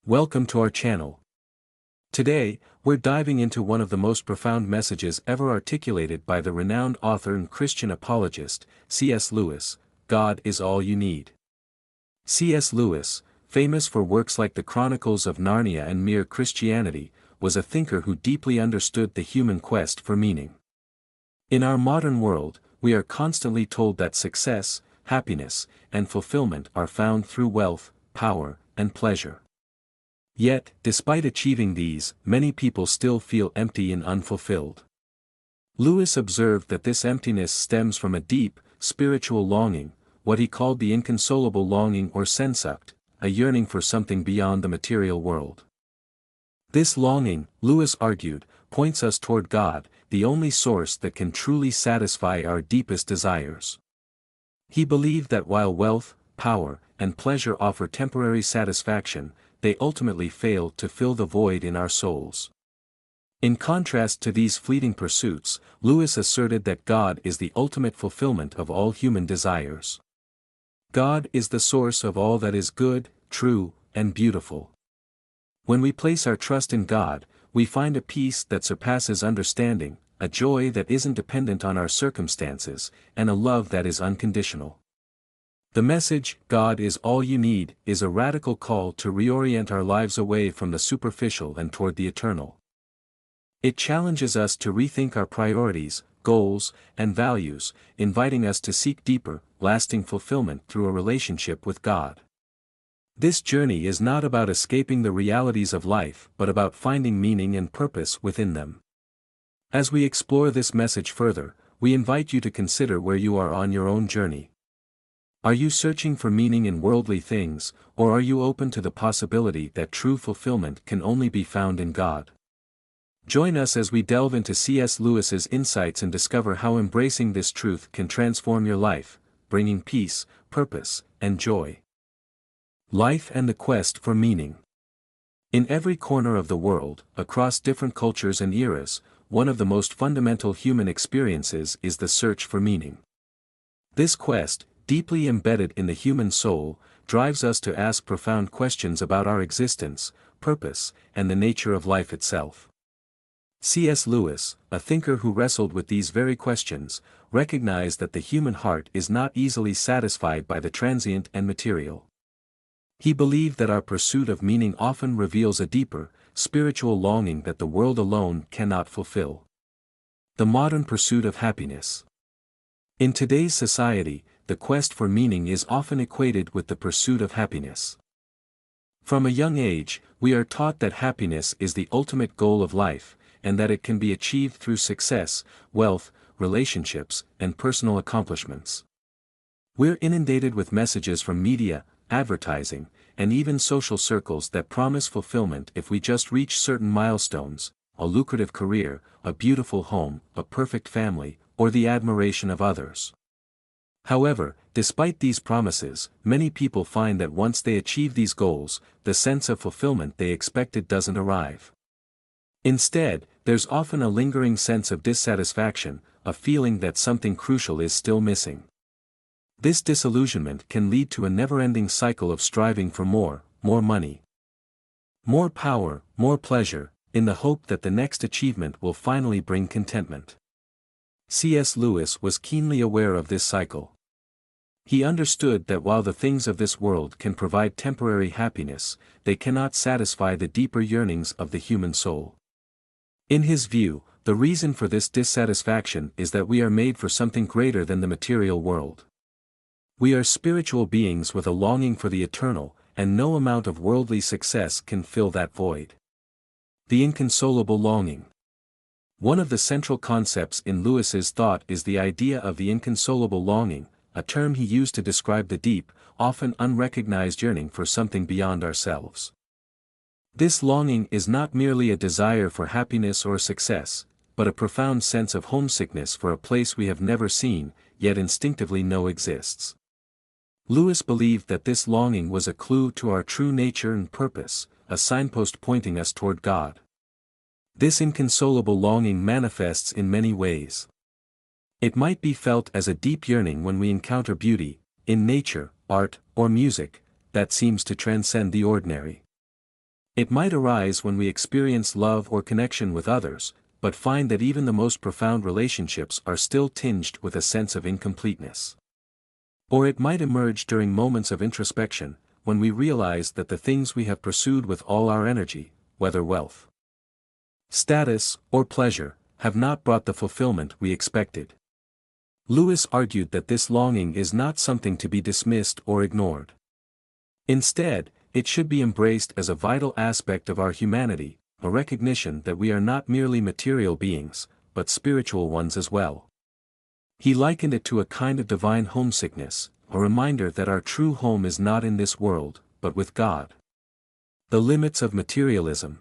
Welcome to our channel. Today, we're diving into one of the most profound messages ever articulated by the renowned author and Christian apologist, C.S. Lewis. God is all you need. C.S. Lewis, famous for works like the Chronicles of Narnia and Mere Christianity, was a thinker who deeply understood the human quest for meaning. In our modern world, we are constantly told that success, happiness, and fulfillment are found through wealth, power, and pleasure. Yet, despite achieving these, many people still feel empty and unfulfilled. Lewis observed that this emptiness stems from a deep, spiritual longing, what he called the inconsolable longing or Sehnsucht, a yearning for something beyond the material world. This longing, Lewis argued, points us toward God, the only source that can truly satisfy our deepest desires. He believed that while wealth, power, and pleasure offer temporary satisfaction, they ultimately fail to fill the void in our souls. In contrast to these fleeting pursuits, Lewis asserted that God is the ultimate fulfillment of all human desires. God is the source of all that is good, true, and beautiful. When we place our trust in God, we find a peace that surpasses understanding, a joy that isn't dependent on our circumstances, and a love that is unconditional. The message, God is all you need, is a radical call to reorient our lives away from the superficial and toward the eternal. It challenges us to rethink our priorities, goals, and values, inviting us to seek deeper, lasting fulfillment through a relationship with God. This journey is not about escaping the realities of life but about finding meaning and purpose within them. As we explore this message further, we invite you to consider where you are on your own journey. Are you searching for meaning in worldly things, or are you open to the possibility that true fulfillment can only be found in God? Join us as we delve into C.S. Lewis's insights and discover how embracing this truth can transform your life, bringing peace, purpose, and joy. Life and the quest for meaning. In every corner of the world, across different cultures and eras, one of the most fundamental human experiences is the search for meaning. This quest, deeply embedded in the human soul, drives us to ask profound questions about our existence, purpose, and the nature of life itself. C.S. Lewis, a thinker who wrestled with these very questions, recognized that the human heart is not easily satisfied by the transient and material. He believed that our pursuit of meaning often reveals a deeper, spiritual longing that the world alone cannot fulfill. The modern pursuit of happiness. In today's society, the quest for meaning is often equated with the pursuit of happiness. From a young age, we are taught that happiness is the ultimate goal of life, and that it can be achieved through success, wealth, relationships, and personal accomplishments. We're inundated with messages from media, advertising, and even social circles that promise fulfillment if we just reach certain milestones: a lucrative career, a beautiful home, a perfect family, or the admiration of others. However, despite these promises, many people find that once they achieve these goals, the sense of fulfillment they expected doesn't arrive. Instead, there's often a lingering sense of dissatisfaction, a feeling that something crucial is still missing. This disillusionment can lead to a never-ending cycle of striving for more money, more power, more pleasure, in the hope that the next achievement will finally bring contentment. C.S. Lewis was keenly aware of this cycle. He understood that while the things of this world can provide temporary happiness, they cannot satisfy the deeper yearnings of the human soul. In his view, the reason for this dissatisfaction is that we are made for something greater than the material world. We are spiritual beings with a longing for the eternal, and no amount of worldly success can fill that void. The inconsolable longing. One of the central concepts in Lewis's thought is the idea of the inconsolable longing, a term he used to describe the deep, often unrecognized yearning for something beyond ourselves. This longing is not merely a desire for happiness or success, but a profound sense of homesickness for a place we have never seen, yet instinctively know exists. Lewis believed that this longing was a clue to our true nature and purpose, a signpost pointing us toward God. This inconsolable longing manifests in many ways. It might be felt as a deep yearning when we encounter beauty, in nature, art, or music, that seems to transcend the ordinary. It might arise when we experience love or connection with others, but find that even the most profound relationships are still tinged with a sense of incompleteness. Or it might emerge during moments of introspection, when we realize that the things we have pursued with all our energy, whether wealth, status, or pleasure, have not brought the fulfillment we expected. Lewis argued that this longing is not something to be dismissed or ignored. Instead, it should be embraced as a vital aspect of our humanity, a recognition that we are not merely material beings, but spiritual ones as well. He likened it to a kind of divine homesickness, a reminder that our true home is not in this world, but with God. The limits of materialism.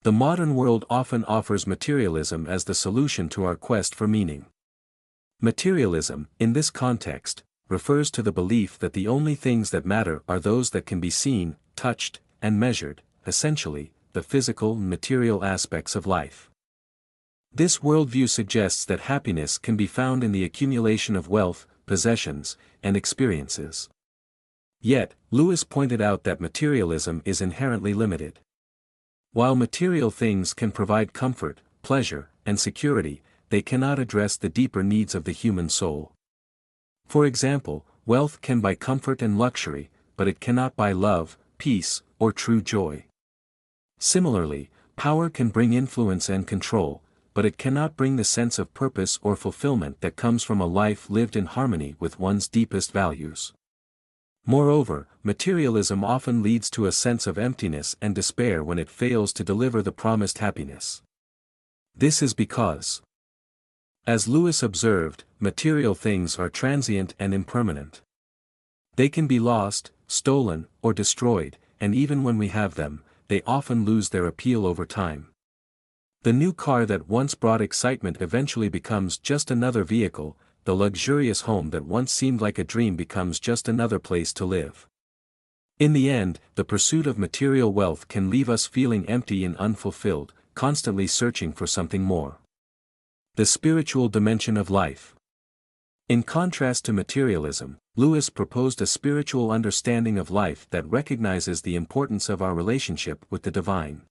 The modern world often offers materialism as the solution to our quest for meaning. Materialism, in this context, refers to the belief that the only things that matter are those that can be seen, touched, and measured, essentially, the physical and material aspects of life. This worldview suggests that happiness can be found in the accumulation of wealth, possessions, and experiences. Yet, Lewis pointed out that materialism is inherently limited. While material things can provide comfort, pleasure, and security, they cannot address the deeper needs of the human soul. For example, wealth can buy comfort and luxury, but it cannot buy love, peace, or true joy. Similarly, power can bring influence and control, but it cannot bring the sense of purpose or fulfillment that comes from a life lived in harmony with one's deepest values. Moreover, materialism often leads to a sense of emptiness and despair when it fails to deliver the promised happiness. This is because, as Lewis observed, material things are transient and impermanent. They can be lost, stolen, or destroyed, and even when we have them, they often lose their appeal over time. The new car that once brought excitement eventually becomes just another vehicle, the luxurious home that once seemed like a dream becomes just another place to live. In the end, the pursuit of material wealth can leave us feeling empty and unfulfilled, constantly searching for something more. The spiritual dimension of life. In contrast to materialism, Lewis proposed a spiritual understanding of life that recognizes the importance of our relationship with the divine.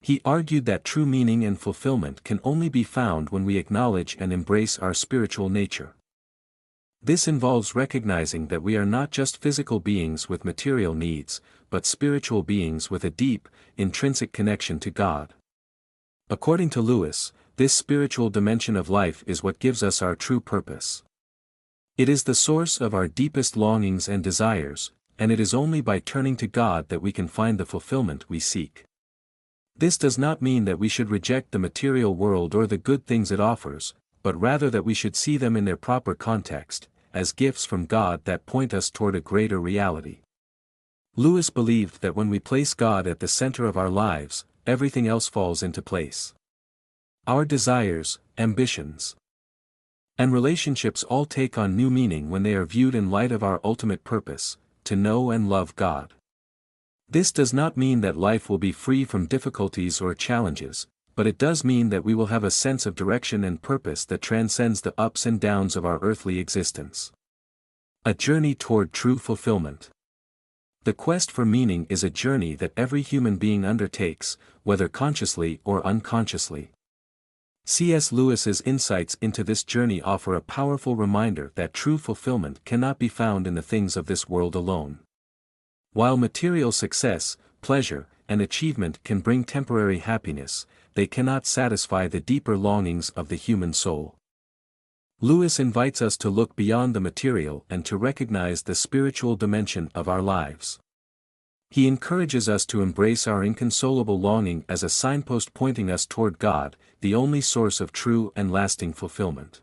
He argued that true meaning and fulfillment can only be found when we acknowledge and embrace our spiritual nature. This involves recognizing that we are not just physical beings with material needs, but spiritual beings with a deep, intrinsic connection to God. According to Lewis, this spiritual dimension of life is what gives us our true purpose. It is the source of our deepest longings and desires, and it is only by turning to God that we can find the fulfillment we seek. This does not mean that we should reject the material world or the good things it offers, but rather that we should see them in their proper context, as gifts from God that point us toward a greater reality. Lewis believed that when we place God at the center of our lives, everything else falls into place. Our desires, ambitions, and relationships all take on new meaning when they are viewed in light of our ultimate purpose, to know and love God. This does not mean that life will be free from difficulties or challenges, but it does mean that we will have a sense of direction and purpose that transcends the ups and downs of our earthly existence. A journey toward true fulfillment. The quest for meaning is a journey that every human being undertakes, whether consciously or unconsciously. C.S. Lewis's insights into this journey offer a powerful reminder that true fulfillment cannot be found in the things of this world alone. While material success, pleasure, and achievement can bring temporary happiness, they cannot satisfy the deeper longings of the human soul. Lewis invites us to look beyond the material and to recognize the spiritual dimension of our lives. He encourages us to embrace our inconsolable longing as a signpost pointing us toward God, the only source of true and lasting fulfillment.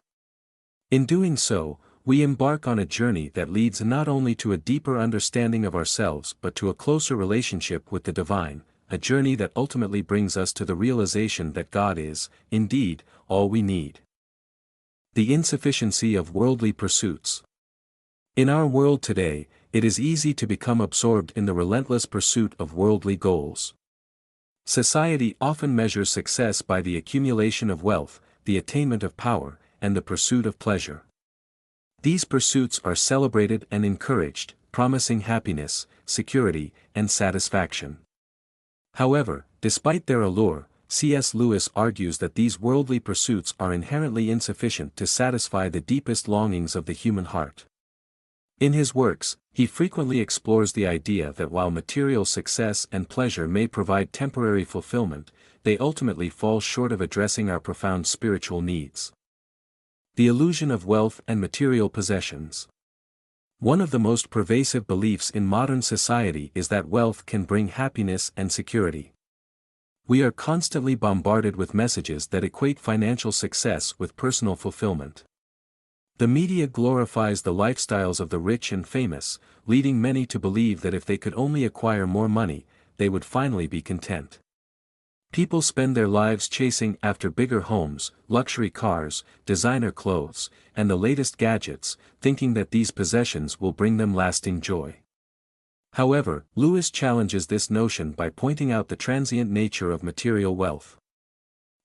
In doing so, we embark on a journey that leads not only to a deeper understanding of ourselves but to a closer relationship with the divine, a journey that ultimately brings us to the realization that God is, indeed, all we need. The insufficiency of worldly pursuits. In our world today, it is easy to become absorbed in the relentless pursuit of worldly goals. Society often measures success by the accumulation of wealth, the attainment of power, and the pursuit of pleasure. These pursuits are celebrated and encouraged, promising happiness, security, and satisfaction. However, despite their allure, C.S. Lewis argues that these worldly pursuits are inherently insufficient to satisfy the deepest longings of the human heart. In his works, he frequently explores the idea that while material success and pleasure may provide temporary fulfillment, they ultimately fall short of addressing our profound spiritual needs. The illusion of wealth and material possessions. One of the most pervasive beliefs in modern society is that wealth can bring happiness and security. We are constantly bombarded with messages that equate financial success with personal fulfillment. The media glorifies the lifestyles of the rich and famous, leading many to believe that if they could only acquire more money, they would finally be content. People spend their lives chasing after bigger homes, luxury cars, designer clothes, and the latest gadgets, thinking that these possessions will bring them lasting joy. However, Lewis challenges this notion by pointing out the transient nature of material wealth.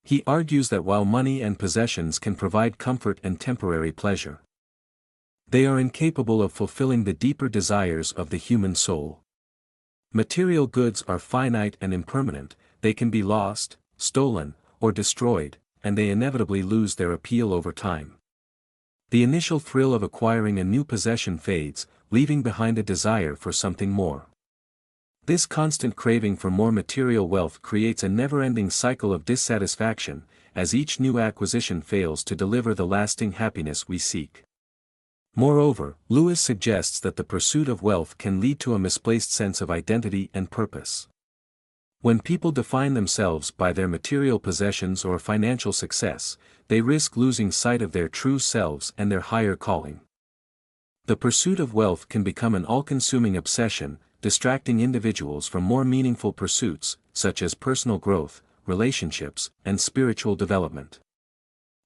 He argues that while money and possessions can provide comfort and temporary pleasure, they are incapable of fulfilling the deeper desires of the human soul. Material goods are finite and impermanent, they can be lost, stolen, or destroyed, and they inevitably lose their appeal over time. The initial thrill of acquiring a new possession fades, leaving behind a desire for something more. This constant craving for more material wealth creates a never-ending cycle of dissatisfaction, as each new acquisition fails to deliver the lasting happiness we seek. Moreover, Lewis suggests that the pursuit of wealth can lead to a misplaced sense of identity and purpose. When people define themselves by their material possessions or financial success, they risk losing sight of their true selves and their higher calling. The pursuit of wealth can become an all-consuming obsession, distracting individuals from more meaningful pursuits, such as personal growth, relationships, and spiritual development.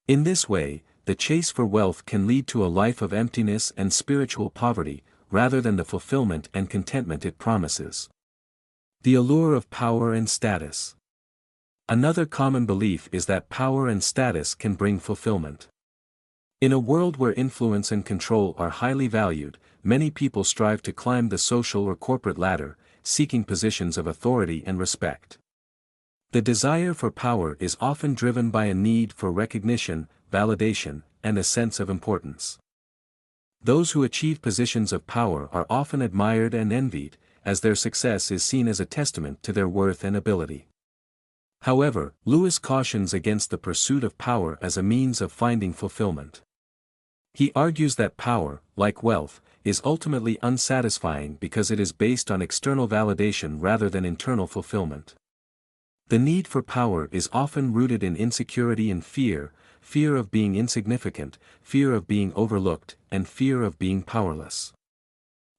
In this way, the chase for wealth can lead to a life of emptiness and spiritual poverty, rather than the fulfillment and contentment it promises. The allure of power and status. Another common belief is that power and status can bring fulfillment. In a world where influence and control are highly valued, many people strive to climb the social or corporate ladder, seeking positions of authority and respect. The desire for power is often driven by a need for recognition, validation, and a sense of importance. Those who achieve positions of power are often admired and envied, as their success is seen as a testament to their worth and ability. However, Lewis cautions against the pursuit of power as a means of finding fulfillment. He argues that power, like wealth, is ultimately unsatisfying because it is based on external validation rather than internal fulfillment. The need for power is often rooted in insecurity and fear, fear of being insignificant, fear of being overlooked, and fear of being powerless.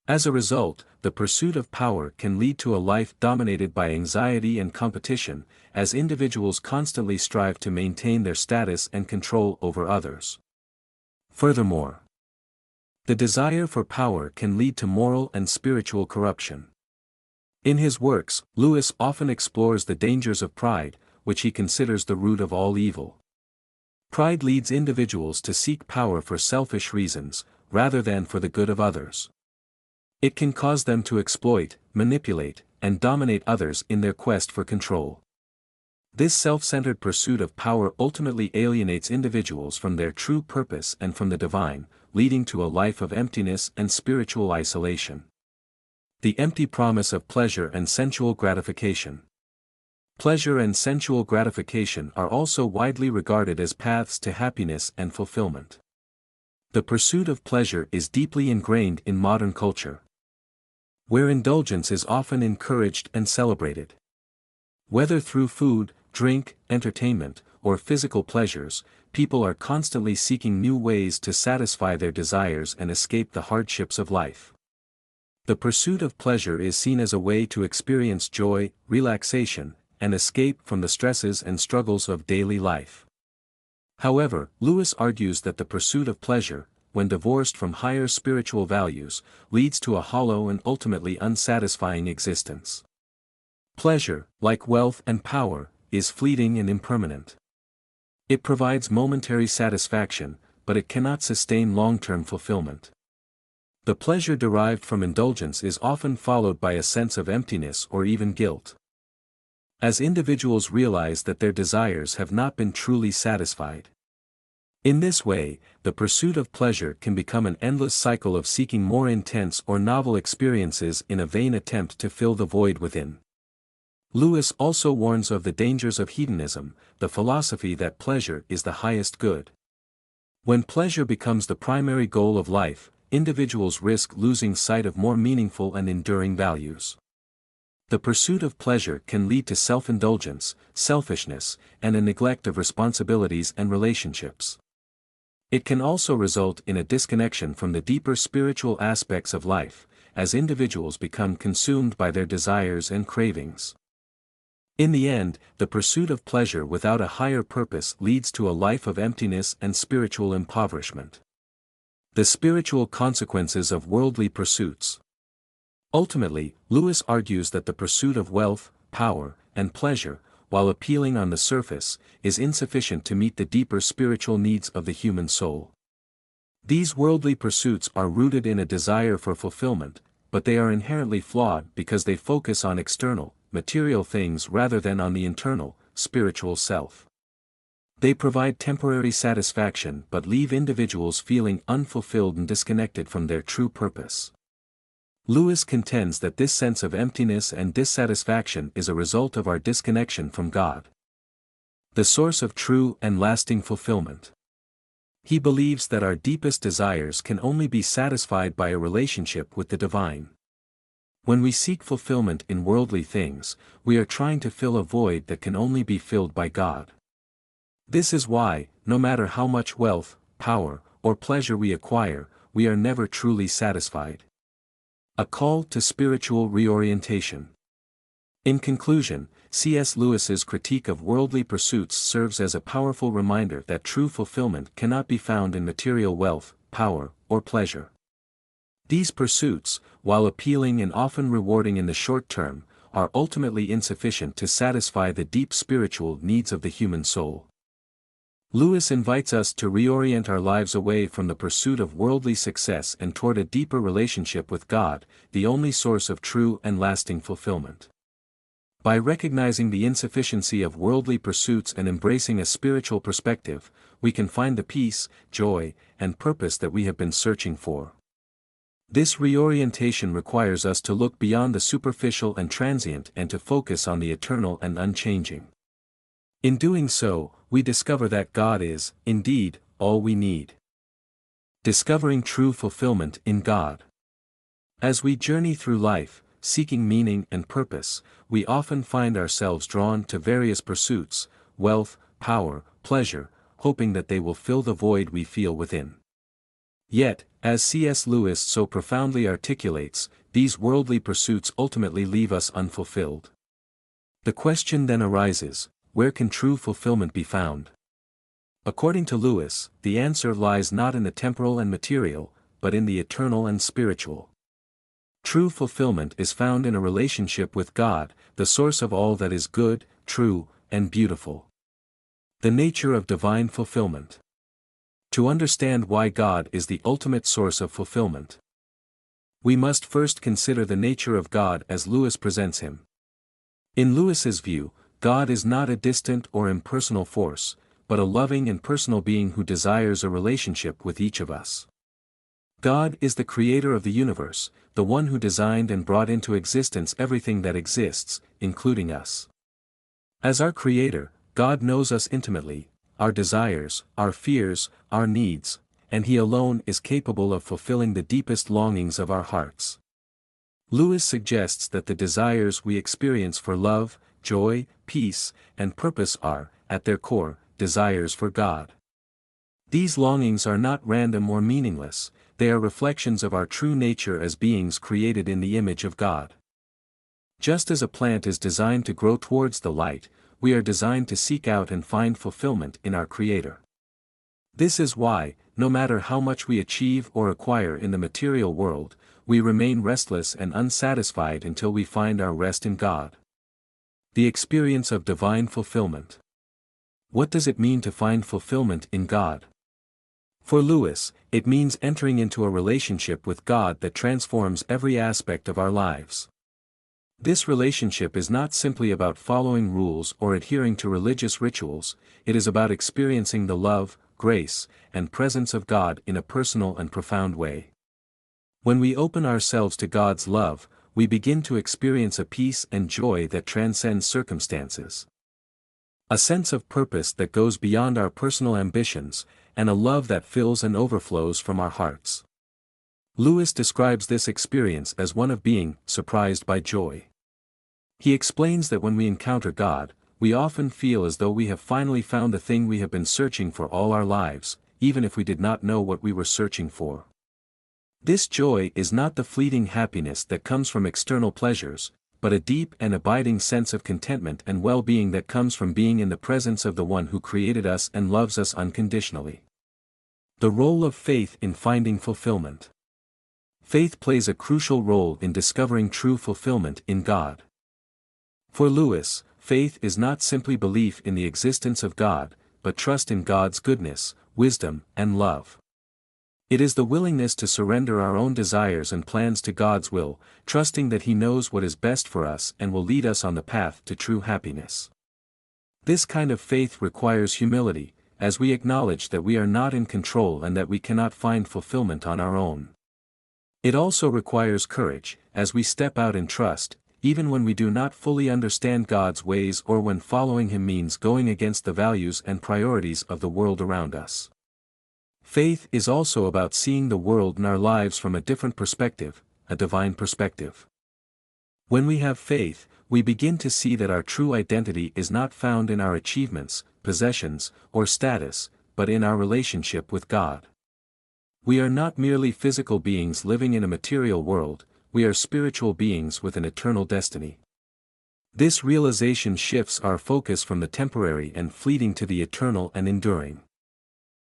As a result, the pursuit of power can lead to a life dominated by anxiety and competition, as individuals constantly strive to maintain their status and control over others. Furthermore, the desire for power can lead to moral and spiritual corruption. In his works, Lewis often explores the dangers of pride, which he considers the root of all evil. Pride leads individuals to seek power for selfish reasons, rather than for the good of others. It can cause them to exploit, manipulate, and dominate others in their quest for control. This self-centered pursuit of power ultimately alienates individuals from their true purpose and from the divine, leading to a life of emptiness and spiritual isolation. The empty promise of pleasure and sensual gratification. Pleasure and sensual gratification are also widely regarded as paths to happiness and fulfillment. The pursuit of pleasure is deeply ingrained in modern culture, where indulgence is often encouraged and celebrated. Whether through food, drink, entertainment, or physical pleasures, people are constantly seeking new ways to satisfy their desires and escape the hardships of life. The pursuit of pleasure is seen as a way to experience joy, relaxation, and escape from the stresses and struggles of daily life. However, Lewis argues that the pursuit of pleasure, when divorced from higher spiritual values, leads to a hollow and ultimately unsatisfying existence. Pleasure, like wealth and power, is fleeting and impermanent. It provides momentary satisfaction, but it cannot sustain long-term fulfillment. The pleasure derived from indulgence is often followed by a sense of emptiness or even guilt. as individuals realize that their desires have not been truly satisfied. In this way, the pursuit of pleasure can become an endless cycle of seeking more intense or novel experiences in a vain attempt to fill the void within. Lewis also warns of the dangers of hedonism, the philosophy that pleasure is the highest good. When pleasure becomes the primary goal of life, individuals risk losing sight of more meaningful and enduring values. The pursuit of pleasure can lead to self-indulgence, selfishness, and a neglect of responsibilities and relationships. It can also result in a disconnection from the deeper spiritual aspects of life, as individuals become consumed by their desires and cravings. In the end, the pursuit of pleasure without a higher purpose leads to a life of emptiness and spiritual impoverishment. The spiritual consequences of worldly pursuits. Ultimately, Lewis argues that the pursuit of wealth, power, and pleasure, while appealing on the surface, is insufficient to meet the deeper spiritual needs of the human soul. These worldly pursuits are rooted in a desire for fulfillment, but they are inherently flawed because they focus on external, material things rather than on the internal, spiritual self. They provide temporary satisfaction but leave individuals feeling unfulfilled and disconnected from their true purpose. Lewis contends that this sense of emptiness and dissatisfaction is a result of our disconnection from God, the source of true and lasting fulfillment. He believes that our deepest desires can only be satisfied by a relationship with the divine. When we seek fulfillment in worldly things, we are trying to fill a void that can only be filled by God. This is why, no matter how much wealth, power, or pleasure we acquire, we are never truly satisfied. A call to spiritual reorientation. In conclusion, C.S. Lewis's critique of worldly pursuits serves as a powerful reminder that true fulfillment cannot be found in material wealth, power, or pleasure. These pursuits, while appealing and often rewarding in the short term, are ultimately insufficient to satisfy the deep spiritual needs of the human soul. Lewis invites us to reorient our lives away from the pursuit of worldly success and toward a deeper relationship with God, the only source of true and lasting fulfillment. By recognizing the insufficiency of worldly pursuits and embracing a spiritual perspective, we can find the peace, joy, and purpose that we have been searching for. This reorientation requires us to look beyond the superficial and transient and to focus on the eternal and unchanging. In doing so, we discover that God is, indeed, all we need. Discovering true fulfillment in God. As we journey through life, seeking meaning and purpose, we often find ourselves drawn to various pursuits, wealth, power, pleasure, hoping that they will fill the void we feel within. Yet, as C.S. Lewis so profoundly articulates, these worldly pursuits ultimately leave us unfulfilled. The question then arises, where can true fulfillment be found? According to Lewis, the answer lies not in the temporal and material, but in the eternal and spiritual. True fulfillment is found in a relationship with God, the source of all that is good, true, and beautiful. The nature of divine fulfillment. To understand why God is the ultimate source of fulfillment, we must first consider the nature of God as Lewis presents him. In Lewis's view, God is not a distant or impersonal force, but a loving and personal being who desires a relationship with each of us. God is the creator of the universe, the one who designed and brought into existence everything that exists, including us. As our creator, God knows us intimately, our desires, our fears, our needs, and He alone is capable of fulfilling the deepest longings of our hearts. Lewis suggests that the desires we experience for love, joy, peace, and purpose are, at their core, desires for God. These longings are not random or meaningless, they are reflections of our true nature as beings created in the image of God. Just as a plant is designed to grow towards the light, we are designed to seek out and find fulfillment in our Creator. This is why, no matter how much we achieve or acquire in the material world, we remain restless and unsatisfied until we find our rest in God. The experience of divine fulfillment. What does it mean to find fulfillment in God? For Lewis, it means entering into a relationship with God that transforms every aspect of our lives. This relationship is not simply about following rules or adhering to religious rituals, it is about experiencing the love, grace, and presence of God in a personal and profound way. When we open ourselves to God's love, we begin to experience a peace and joy that transcends circumstances. A sense of purpose that goes beyond our personal ambitions, and a love that fills and overflows from our hearts. Lewis describes this experience as one of being surprised by joy. He explains that when we encounter God, we often feel as though we have finally found the thing we have been searching for all our lives, even if we did not know what we were searching for. This joy is not the fleeting happiness that comes from external pleasures, but a deep and abiding sense of contentment and well-being that comes from being in the presence of the one who created us and loves us unconditionally. The role of faith in finding fulfillment. Faith plays a crucial role in discovering true fulfillment in God. For Lewis, faith is not simply belief in the existence of God, but trust in God's goodness, wisdom, and love. It is the willingness to surrender our own desires and plans to God's will, trusting that He knows what is best for us and will lead us on the path to true happiness. This kind of faith requires humility, as we acknowledge that we are not in control and that we cannot find fulfillment on our own. It also requires courage, as we step out in trust, even when we do not fully understand God's ways or when following Him means going against the values and priorities of the world around us. Faith is also about seeing the world and our lives from a different perspective, a divine perspective. When we have faith, we begin to see that our true identity is not found in our achievements, possessions, or status, but in our relationship with God. We are not merely physical beings living in a material world, we are spiritual beings with an eternal destiny. This realization shifts our focus from the temporary and fleeting to the eternal and enduring.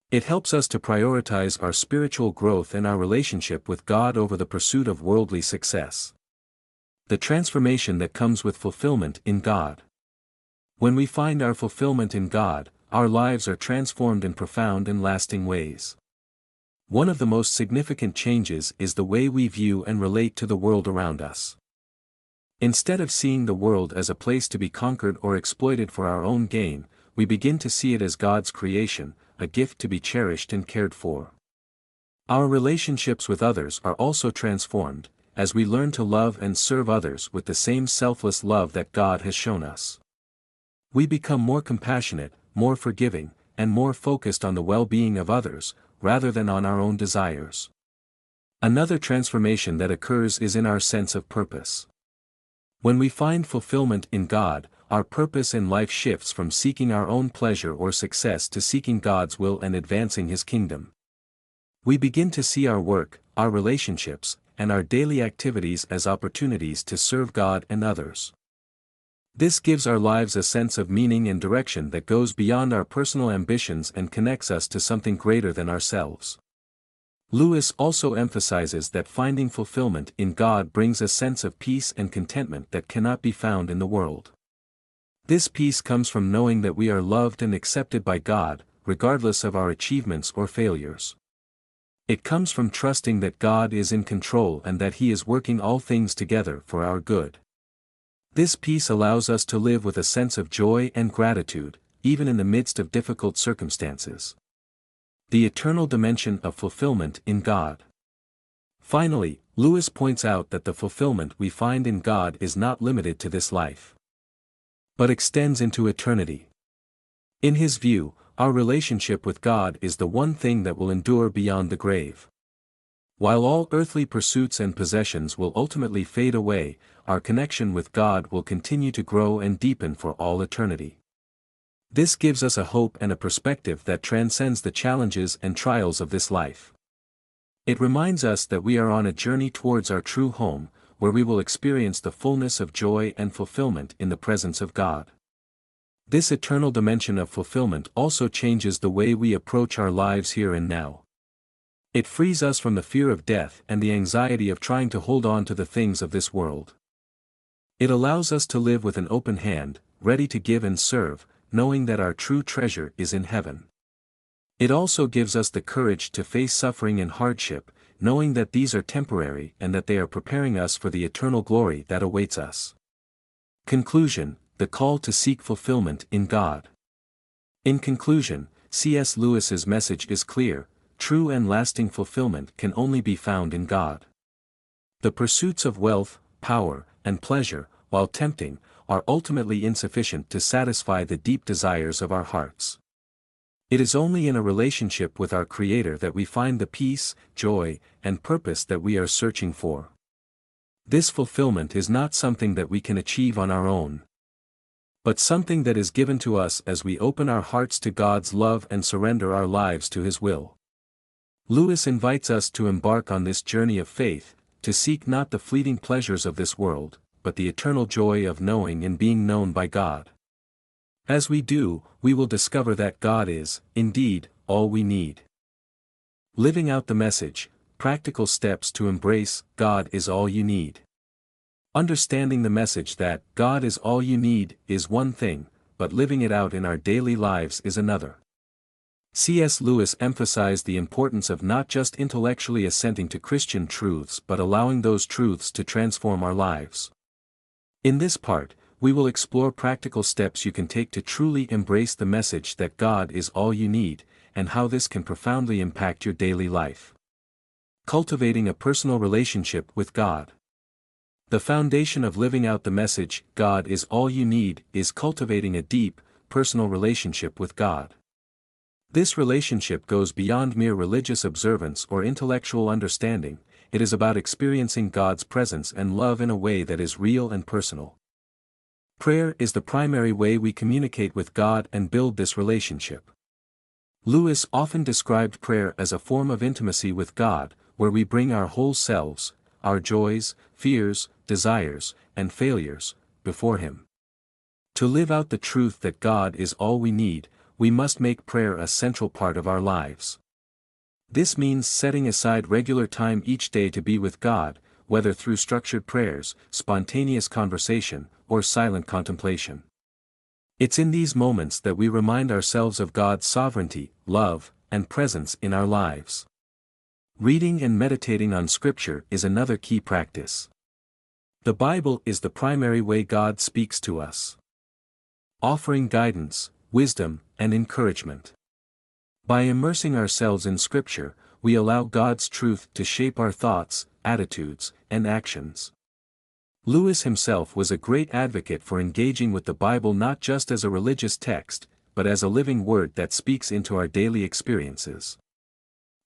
It helps us to prioritize our spiritual growth and our relationship with God over the pursuit of worldly success. The transformation that comes with fulfillment in God. When we find our fulfillment in God, our lives are transformed in profound and lasting ways. One of the most significant changes is the way we view and relate to the world around us. Instead of seeing the world as a place to be conquered or exploited for our own gain, we begin to see it as God's creation, a gift to be cherished and cared for. Our relationships with others are also transformed, as we learn to love and serve others with the same selfless love that God has shown us. We become more compassionate, more forgiving, and more focused on the well-being of others, rather than on our own desires. Another transformation that occurs is in our sense of purpose. When we find fulfillment in God, our purpose in life shifts from seeking our own pleasure or success to seeking God's will and advancing His kingdom. We begin to see our work, our relationships, and our daily activities as opportunities to serve God and others. This gives our lives a sense of meaning and direction that goes beyond our personal ambitions and connects us to something greater than ourselves. Lewis also emphasizes that finding fulfillment in God brings a sense of peace and contentment that cannot be found in the world. This peace comes from knowing that we are loved and accepted by God, regardless of our achievements or failures. It comes from trusting that God is in control and that He is working all things together for our good. This peace allows us to live with a sense of joy and gratitude, even in the midst of difficult circumstances. The eternal dimension of fulfillment in God. Finally, Lewis points out that the fulfillment we find in God is not limited to this life, but extends into eternity. In his view, our relationship with God is the one thing that will endure beyond the grave. While all earthly pursuits and possessions will ultimately fade away, our connection with God will continue to grow and deepen for all eternity. This gives us a hope and a perspective that transcends the challenges and trials of this life. It reminds us that we are on a journey towards our true home, where we will experience the fullness of joy and fulfillment in the presence of God. This eternal dimension of fulfillment also changes the way we approach our lives here and now. It frees us from the fear of death and the anxiety of trying to hold on to the things of this world. It allows us to live with an open hand, ready to give and serve, knowing that our true treasure is in heaven. It also gives us the courage to face suffering and hardship, knowing that these are temporary and that they are preparing us for the eternal glory that awaits us. Conclusion: the call to seek fulfillment in God. In conclusion, C.S. Lewis's message is clear: true and lasting fulfillment can only be found in God. The pursuits of wealth, power, and pleasure, while tempting, are ultimately insufficient to satisfy the deep desires of our hearts. It is only in a relationship with our Creator that we find the peace, joy, and purpose that we are searching for. This fulfillment is not something that we can achieve on our own, but something that is given to us as we open our hearts to God's love and surrender our lives to His will. Lewis invites us to embark on this journey of faith, to seek not the fleeting pleasures of this world, but the eternal joy of knowing and being known by God. As we do, we will discover that God is, indeed, all we need. Living out the message: practical steps to embrace God is all you need. Understanding the message that God is all you need is one thing, but living it out in our daily lives is another. C.S. Lewis emphasized the importance of not just intellectually assenting to Christian truths but allowing those truths to transform our lives. In this part, we will explore practical steps you can take to truly embrace the message that God is all you need, and how this can profoundly impact your daily life. Cultivating a personal relationship with God. The foundation of living out the message, God is all you need, is cultivating a deep, personal relationship with God. This relationship goes beyond mere religious observance or intellectual understanding. It is about experiencing God's presence and love in a way that is real and personal. Prayer is the primary way we communicate with God and build this relationship. Lewis often described prayer as a form of intimacy with God, where we bring our whole selves, our joys, fears, desires, and failures, before Him. To live out the truth that God is all we need, we must make prayer a central part of our lives. This means setting aside regular time each day to be with God, whether through structured prayers, spontaneous conversation, or silent contemplation. It's in these moments that we remind ourselves of God's sovereignty, love, and presence in our lives. Reading and meditating on Scripture is another key practice. The Bible is the primary way God speaks to us, offering guidance, wisdom, and encouragement. By immersing ourselves in Scripture, we allow God's truth to shape our thoughts, attitudes, and actions. Lewis himself was a great advocate for engaging with the Bible not just as a religious text, but as a living word that speaks into our daily experiences.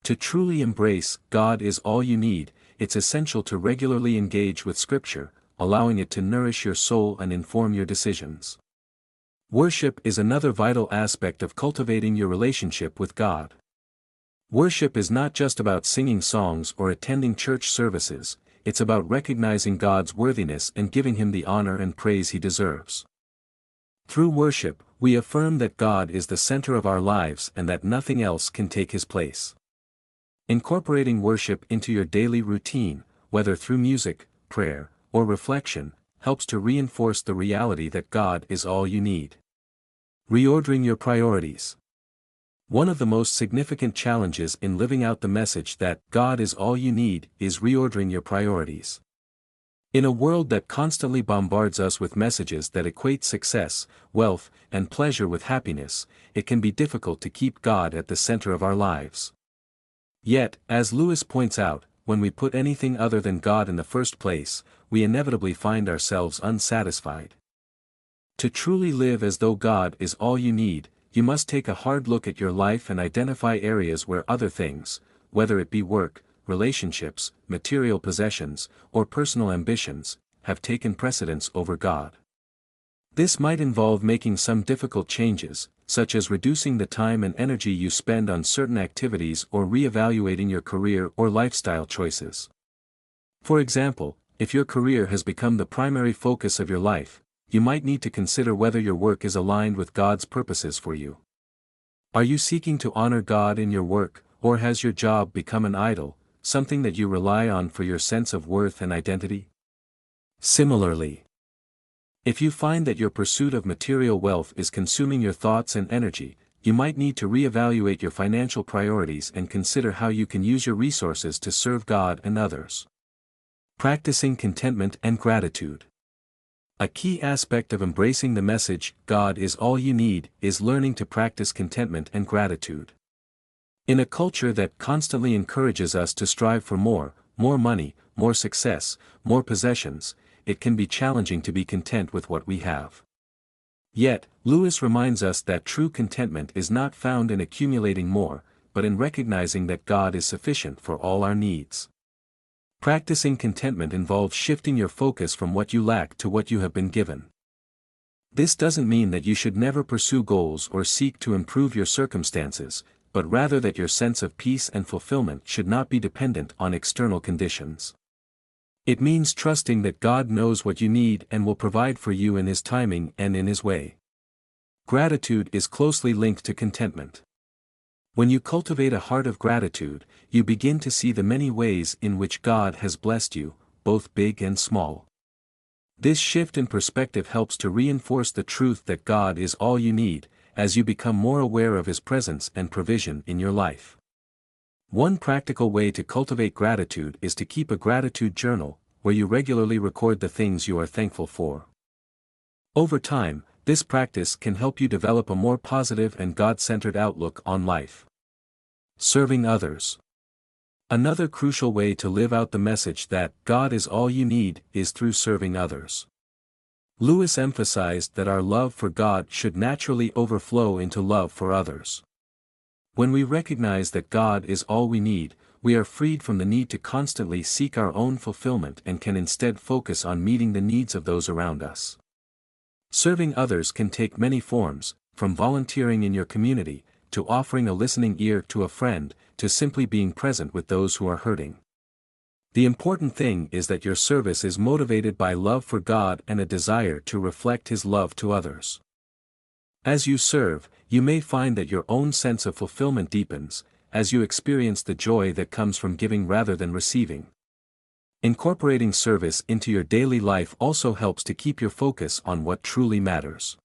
To truly embrace God is all you need, it's essential to regularly engage with Scripture, allowing it to nourish your soul and inform your decisions. Worship is another vital aspect of cultivating your relationship with God. Worship is not just about singing songs or attending church services, it's about recognizing God's worthiness and giving Him the honor and praise He deserves. Through worship, we affirm that God is the center of our lives and that nothing else can take His place. Incorporating worship into your daily routine, whether through music, prayer, or reflection, helps to reinforce the reality that God is all you need. Reordering your priorities. One of the most significant challenges in living out the message that God is all you need is reordering your priorities. In a world that constantly bombards us with messages that equate success, wealth, and pleasure with happiness, it can be difficult to keep God at the center of our lives. Yet, as Lewis points out, when we put anything other than God in the first place, we inevitably find ourselves unsatisfied. To truly live as though God is all you need, you must take a hard look at your life and identify areas where other things, whether it be work, relationships, material possessions, or personal ambitions, have taken precedence over God. This might involve making some difficult changes, such as reducing the time and energy you spend on certain activities or re-evaluating your career or lifestyle choices. For example, if your career has become the primary focus of your life, you might need to consider whether your work is aligned with God's purposes for you. Are you seeking to honor God in your work, or has your job become an idol, something that you rely on for your sense of worth and identity? Similarly, if you find that your pursuit of material wealth is consuming your thoughts and energy, you might need to reevaluate your financial priorities and consider how you can use your resources to serve God and others. Practicing contentment and gratitude. A key aspect of embracing the message, God is all you need, is learning to practice contentment and gratitude. In a culture that constantly encourages us to strive for more money, more success, more possessions, it can be challenging to be content with what we have. Yet, Lewis reminds us that true contentment is not found in accumulating more, but in recognizing that God is sufficient for all our needs. Practicing contentment involves shifting your focus from what you lack to what you have been given. This doesn't mean that you should never pursue goals or seek to improve your circumstances, but rather that your sense of peace and fulfillment should not be dependent on external conditions. It means trusting that God knows what you need and will provide for you in His timing and in His way. Gratitude is closely linked to contentment. When you cultivate a heart of gratitude, you begin to see the many ways in which God has blessed you, both big and small. This shift in perspective helps to reinforce the truth that God is all you need, as you become more aware of His presence and provision in your life. One practical way to cultivate gratitude is to keep a gratitude journal, where you regularly record the things you are thankful for. Over time, this practice can help you develop a more positive and God-centered outlook on life. Serving others. Another crucial way to live out the message that God is all you need is through serving others. Lewis emphasized that our love for God should naturally overflow into love for others. When we recognize that God is all we need, we are freed from the need to constantly seek our own fulfillment and can instead focus on meeting the needs of those around us. Serving others can take many forms, from volunteering in your community, to offering a listening ear to a friend, to simply being present with those who are hurting. The important thing is that your service is motivated by love for God and a desire to reflect His love to others. As you serve, you may find that your own sense of fulfillment deepens, as you experience the joy that comes from giving rather than receiving. Incorporating service into your daily life also helps to keep your focus on what truly matters.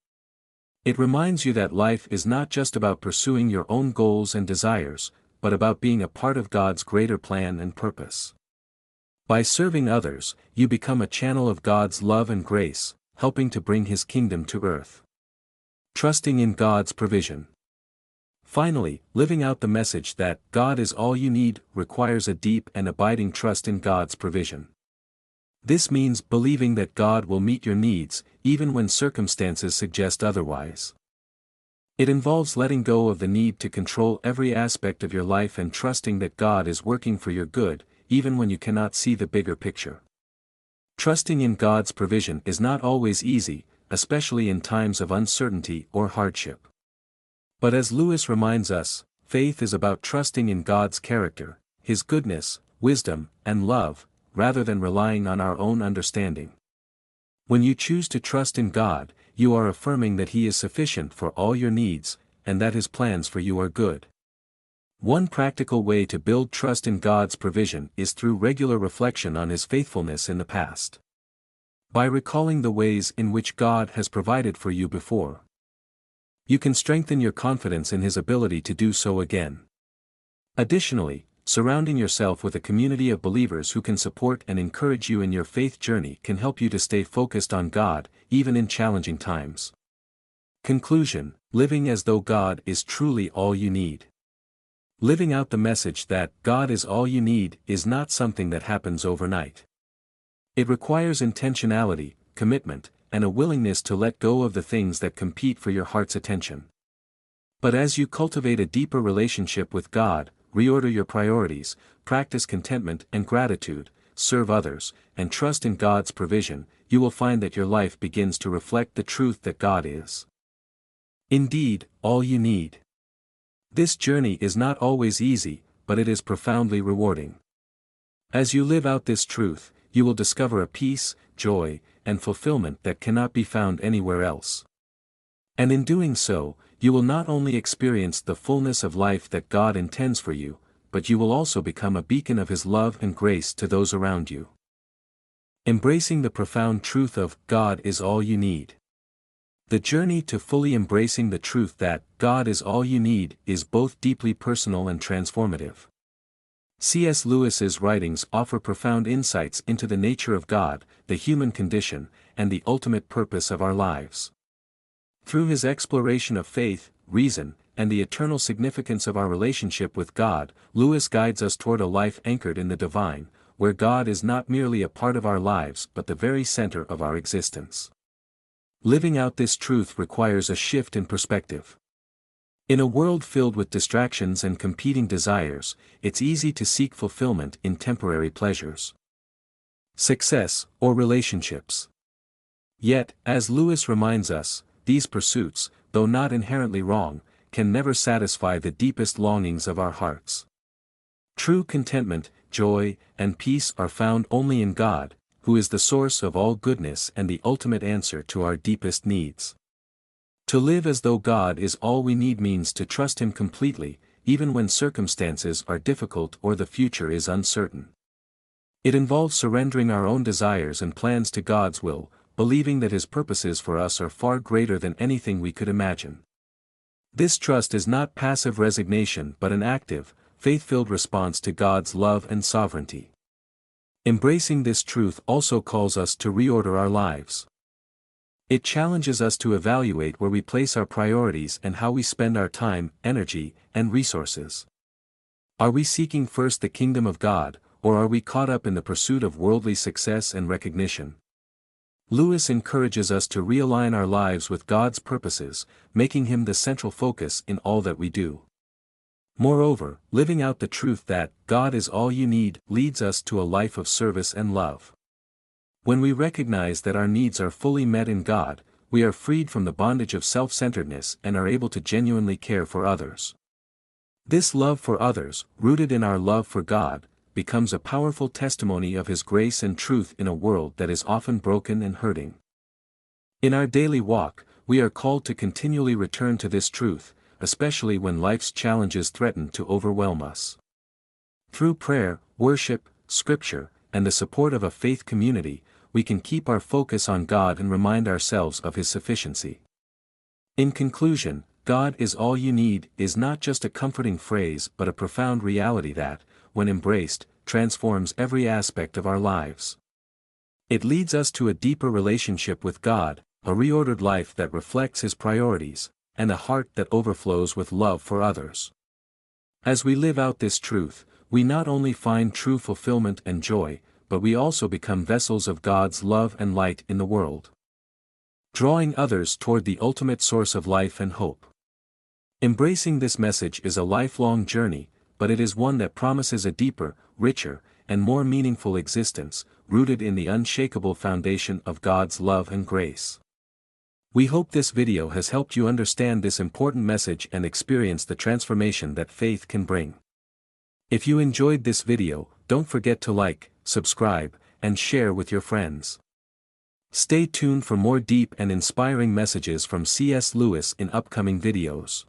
It reminds you that life is not just about pursuing your own goals and desires, but about being a part of God's greater plan and purpose. By serving others, you become a channel of God's love and grace, helping to bring His kingdom to earth. Trusting in God's provision. Finally, living out the message that God is all you need requires a deep and abiding trust in God's provision. This means believing that God will meet your needs, even when circumstances suggest otherwise. It involves letting go of the need to control every aspect of your life and trusting that God is working for your good, even when you cannot see the bigger picture. Trusting in God's provision is not always easy, especially in times of uncertainty or hardship. But as Lewis reminds us, faith is about trusting in God's character, His goodness, wisdom, and love, rather than relying on our own understanding. When you choose to trust in God, you are affirming that He is sufficient for all your needs, and that His plans for you are good. One practical way to build trust in God's provision is through regular reflection on His faithfulness in the past. By recalling the ways in which God has provided for you before, you can strengthen your confidence in His ability to do so again. Additionally, surrounding yourself with a community of believers who can support and encourage you in your faith journey can help you to stay focused on God, even in challenging times. Conclusion: living as though God is truly all you need. Living out the message that God is all you need is not something that happens overnight. It requires intentionality, commitment, and a willingness to let go of the things that compete for your heart's attention. But as you cultivate a deeper relationship with God, reorder your priorities, practice contentment and gratitude, serve others, and trust in God's provision, you will find that your life begins to reflect the truth that God is indeed all you need. This journey is not always easy, but it is profoundly rewarding. As you live out this truth, you will discover a peace, joy, and fulfillment that cannot be found anywhere else. And in doing so, you will not only experience the fullness of life that God intends for you, but you will also become a beacon of His love and grace to those around you. Embracing the profound truth of God is all you need. The journey to fully embracing the truth that God is all you need is both deeply personal and transformative. C.S. Lewis's writings offer profound insights into the nature of God, the human condition, and the ultimate purpose of our lives. Through his exploration of faith, reason, and the eternal significance of our relationship with God, Lewis guides us toward a life anchored in the divine, where God is not merely a part of our lives but the very center of our existence. Living out this truth requires a shift in perspective. In a world filled with distractions and competing desires, it's easy to seek fulfillment in temporary pleasures, success, or relationships. Yet, as Lewis reminds us, these pursuits, though not inherently wrong, can never satisfy the deepest longings of our hearts. True contentment, joy, and peace are found only in God, who is the source of all goodness and the ultimate answer to our deepest needs. To live as though God is all we need means to trust Him completely, even when circumstances are difficult or the future is uncertain. It involves surrendering our own desires and plans to God's will, believing that His purposes for us are far greater than anything we could imagine. This trust is not passive resignation but an active, faith-filled response to God's love and sovereignty. Embracing this truth also calls us to reorder our lives. It challenges us to evaluate where we place our priorities and how we spend our time, energy, and resources. Are we seeking first the kingdom of God, or are we caught up in the pursuit of worldly success and recognition? Lewis encourages us to realign our lives with God's purposes, making Him the central focus in all that we do. Moreover, living out the truth that God is all you need leads us to a life of service and love. When we recognize that our needs are fully met in God, we are freed from the bondage of self-centeredness and are able to genuinely care for others. This love for others, rooted in our love for God, becomes a powerful testimony of His grace and truth in a world that is often broken and hurting. In our daily walk, we are called to continually return to this truth, especially when life's challenges threaten to overwhelm us. Through prayer, worship, scripture, and the support of a faith community, we can keep our focus on God and remind ourselves of His sufficiency. In conclusion, God is all you need is not just a comforting phrase but a profound reality that, when embraced, transforms every aspect of our lives. It leads us to a deeper relationship with God, a reordered life that reflects His priorities, and a heart that overflows with love for others. As we live out this truth, we not only find true fulfillment and joy, but we also become vessels of God's love and light in the world, drawing others toward the ultimate source of life and hope. Embracing this message is a lifelong journey, but it is one that promises a deeper, richer, and more meaningful existence, rooted in the unshakable foundation of God's love and grace. We hope this video has helped you understand this important message and experience the transformation that faith can bring. If you enjoyed this video, don't forget to like, subscribe, and share with your friends. Stay tuned for more deep and inspiring messages from C.S. Lewis in upcoming videos.